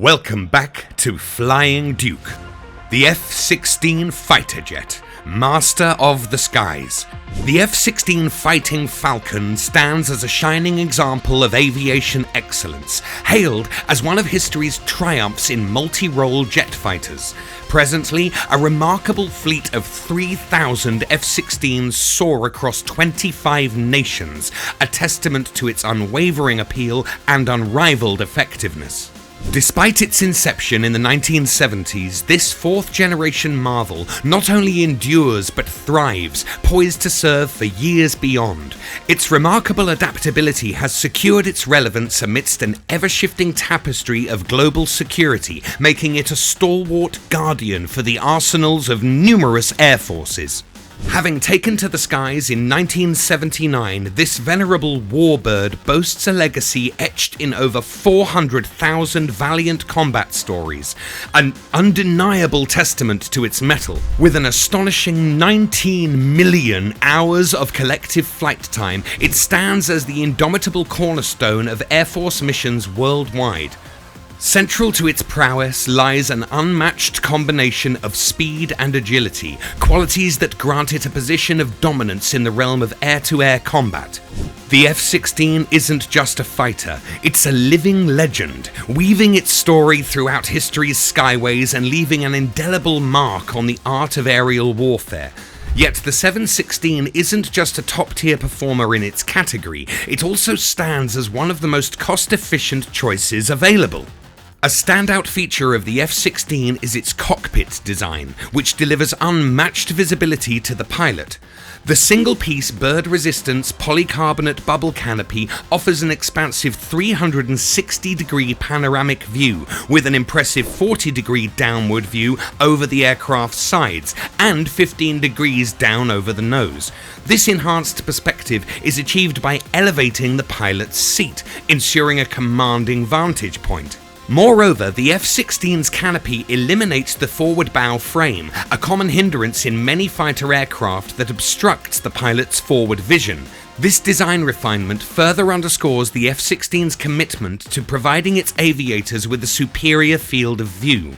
Welcome back to Flying Duke, the F-16 fighter jet, master of the skies. The F-16 Fighting Falcon stands as a shining example of aviation excellence, hailed as one of history's triumphs in multi-role jet fighters. Presently, a remarkable fleet of 3,000 F-16s soar across 25 nations, a testament to its unwavering appeal and unrivaled effectiveness. Despite its inception in the 1970s, this fourth-generation marvel not only endures but thrives, poised to serve for years beyond. Its remarkable adaptability has secured its relevance amidst an ever-shifting tapestry of global security, making it a stalwart guardian for the arsenals of numerous air forces. Having taken to the skies in 1979, this venerable warbird boasts a legacy etched in over 400,000 valiant combat stories, an undeniable testament to its mettle. With an astonishing 19 million hours of collective flight time, it stands as the indomitable cornerstone of Air Force missions worldwide. Central to its prowess lies an unmatched combination of speed and agility, qualities that grant it a position of dominance in the realm of air-to-air combat. The F-16 isn't just a fighter, it's a living legend, weaving its story throughout history's skyways and leaving an indelible mark on the art of aerial warfare. Yet the 716 isn't just a top-tier performer in its category, it also stands as one of the most cost-efficient choices available. A standout feature of the F-16 is its cockpit design, which delivers unmatched visibility to the pilot. The single-piece bird-resistance polycarbonate bubble canopy offers an expansive 360-degree panoramic view, with an impressive 40-degree downward view over the aircraft's sides, and 15 degrees down over the nose. This enhanced perspective is achieved by elevating the pilot's seat, ensuring a commanding vantage point. Moreover, the F-16's canopy eliminates the forward bow frame, a common hindrance in many fighter aircraft that obstructs the pilot's forward vision. This design refinement further underscores the F-16's commitment to providing its aviators with a superior field of view.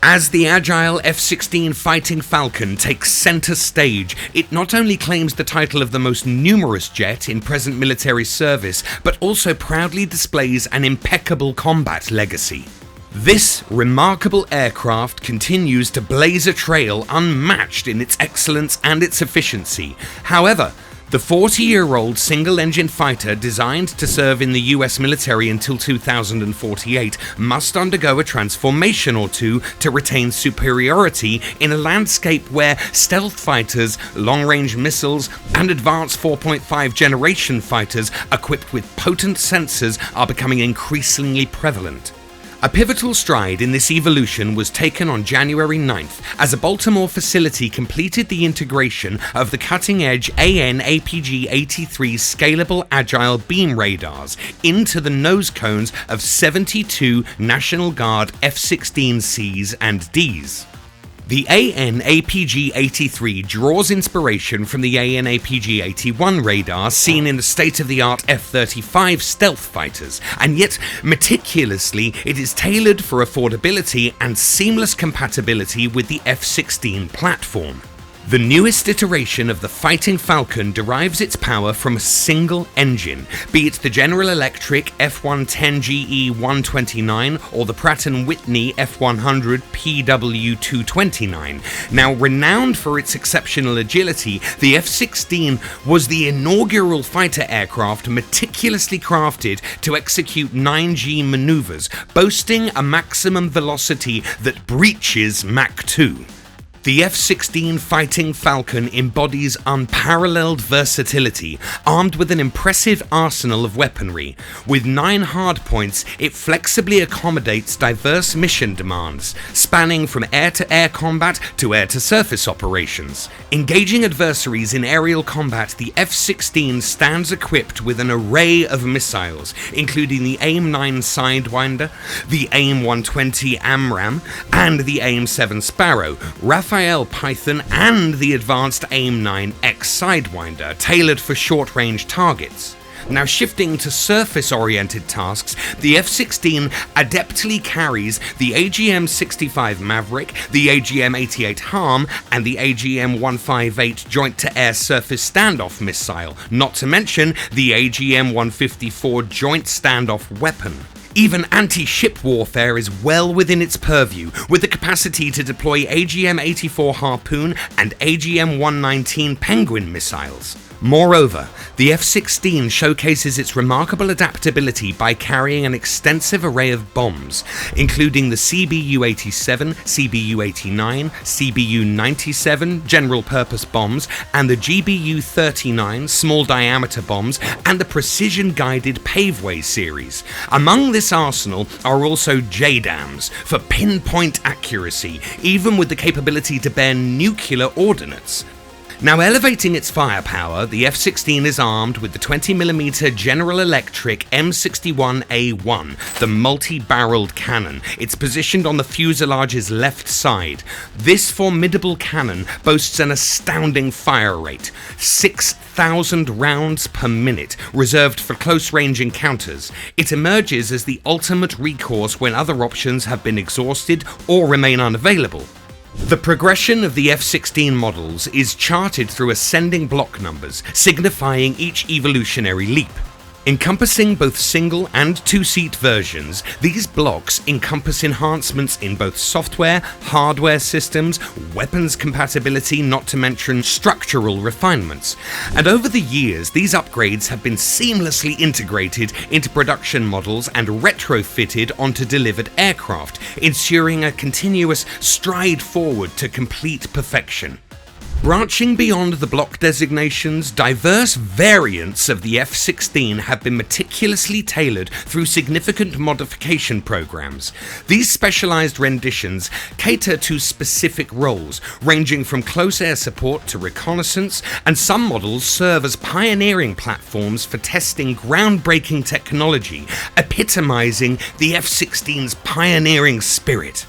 As the agile F-16 Fighting Falcon takes center stage, it not only claims the title of the most numerous jet in present military service, but also proudly displays an impeccable combat legacy. This remarkable aircraft continues to blaze a trail unmatched in its excellence and its efficiency. However, the 40-year-old single-engine fighter designed to serve in the US military until 2048 must undergo a transformation or two to retain superiority in a landscape where stealth fighters, long-range missiles, and advanced 4.5 generation fighters equipped with potent sensors are becoming increasingly prevalent. A pivotal stride in this evolution was taken on January 9th as a Baltimore facility completed the integration of the cutting-edge AN/APG-83 scalable agile beam radars into the nose cones of 72 National Guard F-16Cs and Ds. The AN/APG-83 draws inspiration from the AN/APG-81 radar seen in the state-of-the-art F-35 stealth fighters, and yet meticulously it is tailored for affordability and seamless compatibility with the F-16 platform. The newest iteration of the Fighting Falcon derives its power from a single engine, be it the General Electric F-110GE-129 or the Pratt & Whitney F-100 PW-229. Now, renowned for its exceptional agility, the F-16 was the inaugural fighter aircraft meticulously crafted to execute 9G maneuvers, boasting a maximum velocity that breaches Mach 2. The F-16 Fighting Falcon embodies unparalleled versatility, armed with an impressive arsenal of weaponry. With 9 hardpoints, it flexibly accommodates diverse mission demands, spanning from air-to-air combat to air-to-surface operations. Engaging adversaries in aerial combat, the F-16 stands equipped with an array of missiles, including the AIM-9 Sidewinder, the AIM-120 AMRAAM, and the AIM-7 Sparrow, Raphael Python, and the advanced AIM-9X Sidewinder, tailored for short-range targets. Now shifting to surface-oriented tasks, the F-16 adeptly carries the AGM-65 Maverick, the AGM-88 Harm, and the AGM-158 Joint-to-Air Surface Standoff missile, not to mention the AGM-154 Joint Standoff weapon. Even anti-ship warfare is well within its purview, with the capacity to deploy AGM-84 Harpoon and AGM-119 Penguin missiles. Moreover, the F-16 showcases its remarkable adaptability by carrying an extensive array of bombs, including the CBU-87, CBU-89, CBU-97 general-purpose bombs, and the GBU-39 small-diameter bombs, and the precision-guided Paveway series. Among this arsenal are also JDAMs for pinpoint accuracy, even with the capability to bear nuclear ordnance. Now, elevating its firepower, the F-16 is armed with the 20mm General Electric M61A1, the multi-barreled cannon. It's positioned on the fuselage's left side. This formidable cannon boasts an astounding fire rate, 6,000 rounds per minute, reserved for close-range encounters. It emerges as the ultimate recourse when other options have been exhausted or remain unavailable. The progression of the F-16 models is charted through ascending block numbers, signifying each evolutionary leap. Encompassing both single and two-seat versions, these blocks encompass enhancements in both software, hardware systems, weapons compatibility, not to mention structural refinements. And over the years, these upgrades have been seamlessly integrated into production models and retrofitted onto delivered aircraft, ensuring a continuous stride forward to complete perfection. Branching beyond the block designations, diverse variants of the F-16 have been meticulously tailored through significant modification programs. These specialized renditions cater to specific roles, ranging from close air support to reconnaissance, and some models serve as pioneering platforms for testing groundbreaking technology, epitomizing the F-16's pioneering spirit.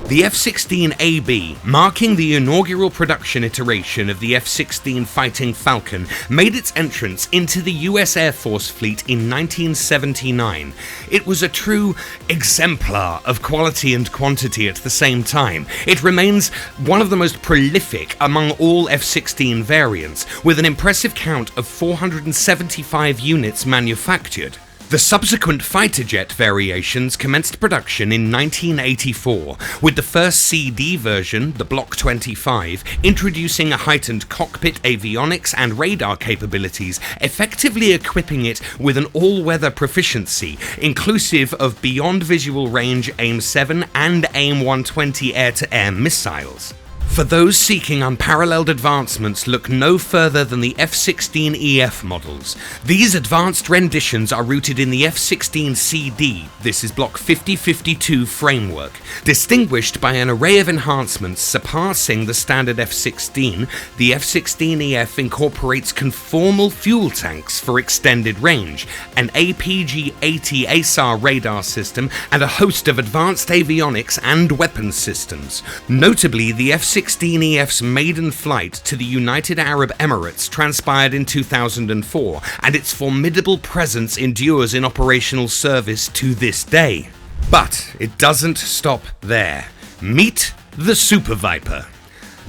The F-16AB, marking the inaugural production iteration of the F-16 Fighting Falcon, made its entrance into the US Air Force fleet in 1979. It was a true exemplar of quality and quantity at the same time. It remains one of the most prolific among all F-16 variants, with an impressive count of 475 units manufactured. The subsequent fighter jet variations commenced production in 1984, with the first CD version, the Block 25, introducing a heightened cockpit, avionics, and radar capabilities, effectively equipping it with an all-weather proficiency, inclusive of beyond visual range AIM-7 and AIM-120 air-to-air missiles. For those seeking unparalleled advancements, look no further than the F-16EF models. These advanced renditions are rooted in the F-16CD, this is Block 5052 framework. Distinguished by an array of enhancements surpassing the standard F-16, the F-16EF incorporates conformal fuel tanks for extended range, an APG-80 ASAR radar system, and a host of advanced avionics and weapons systems. Notably, the F-16EF's maiden flight to the United Arab Emirates transpired in 2004, and its formidable presence endures in operational service to this day. But it doesn't stop there. Meet the Super Viper.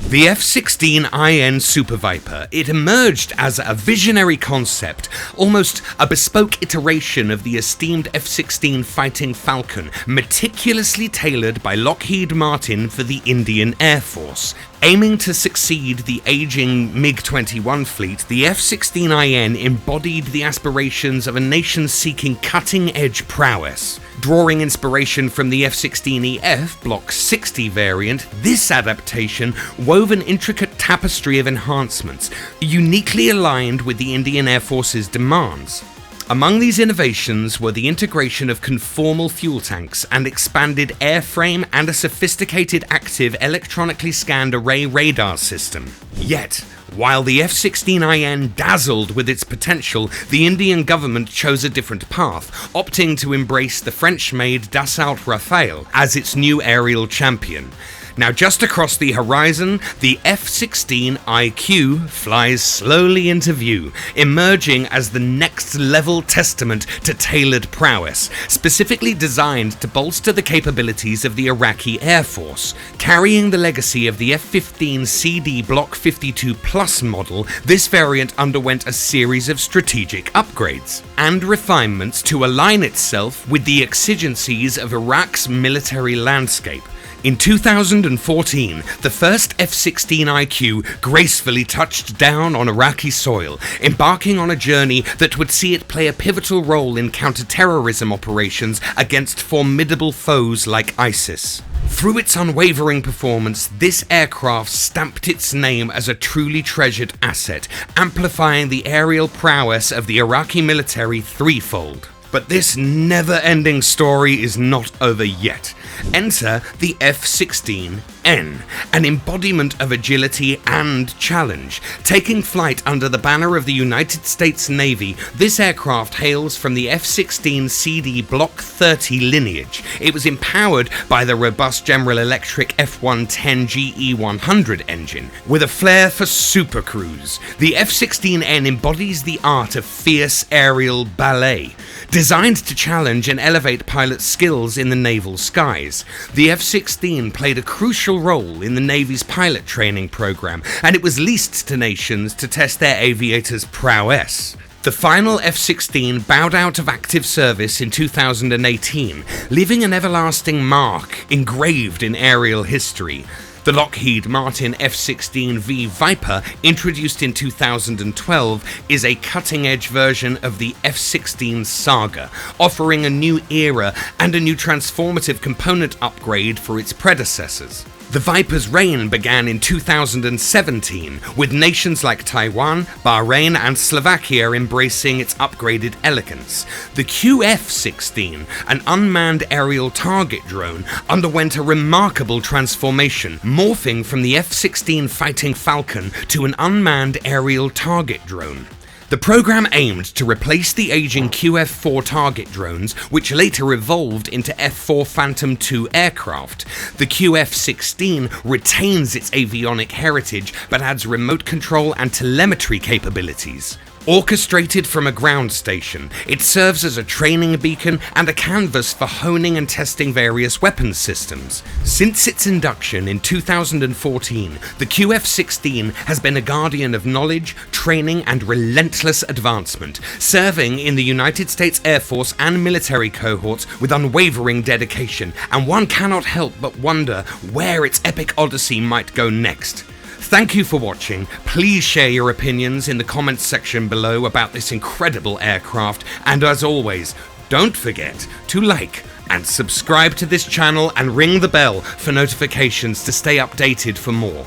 The F-16IN Super Viper. It emerged as a visionary concept, almost a bespoke iteration of the esteemed F-16 Fighting Falcon, meticulously tailored by Lockheed Martin for the Indian Air Force. Aiming to succeed the aging MiG-21 fleet, the F-16IN embodied the aspirations of a nation seeking cutting-edge prowess. Drawing inspiration from the F-16EF Block 60 variant, this adaptation wove an intricate tapestry of enhancements, uniquely aligned with the Indian Air Force's demands. Among these innovations were the integration of conformal fuel tanks, and expanded airframe, and a sophisticated active electronically scanned array radar system. Yet, while the F-16IN dazzled with its potential, the Indian government chose a different path, opting to embrace the French-made Dassault Rafale as its new aerial champion. Now just across the horizon, the F-16 IQ flies slowly into view, emerging as the next-level testament to tailored prowess, specifically designed to bolster the capabilities of the Iraqi Air Force. Carrying the legacy of the F-15 CD Block 52 Plus model, this variant underwent a series of strategic upgrades and refinements to align itself with the exigencies of Iraq's military landscape. In 2014, the first F-16 IQ gracefully touched down on Iraqi soil, embarking on a journey that would see it play a pivotal role in counter-terrorism operations against formidable foes like ISIS. Through its unwavering performance, this aircraft stamped its name as a truly treasured asset, amplifying the aerial prowess of the Iraqi military threefold. But this never-ending story is not over yet. Enter the F-16N, an embodiment of agility and challenge. Taking flight under the banner of the United States Navy, this aircraft hails from the F-16 CD Block 30 lineage. It was empowered by the robust General Electric F-110 GE100 engine, with a flair for supercruise. The F-16N embodies the art of fierce aerial ballet. Designed to challenge and elevate pilots' skills in the naval skies, the F-16 played a crucial role in the Navy's pilot training program, and it was leased to nations to test their aviators' prowess. The final F-16 bowed out of active service in 2018, leaving an everlasting mark engraved in aerial history. The Lockheed Martin F-16V Viper, introduced in 2012, is a cutting-edge version of the F-16 saga, offering a new era and a new transformative component upgrade for its predecessors. The Viper's reign began in 2017, with nations like Taiwan, Bahrain and Slovakia embracing its upgraded elegance. The QF-16, an unmanned aerial target drone, underwent a remarkable transformation, morphing from the F-16 Fighting Falcon to an unmanned aerial target drone. The program aimed to replace the aging QF-4 target drones, which later evolved into F-4 Phantom II aircraft. The QF-16 retains its avionic heritage, but adds remote control and telemetry capabilities. Orchestrated from a ground station, it serves as a training beacon and a canvas for honing and testing various weapons systems. Since its induction in 2014, the QF-16 has been a guardian of knowledge, training and relentless advancement, serving in the United States Air Force and military cohorts with unwavering dedication, and one cannot help but wonder where its epic odyssey might go next. Thank you for watching. Please share your opinions in the comments section below about this incredible aircraft, and as always, don't forget to like and subscribe to this channel and ring the bell for notifications to stay updated for more.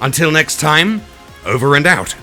Until next time, over and out.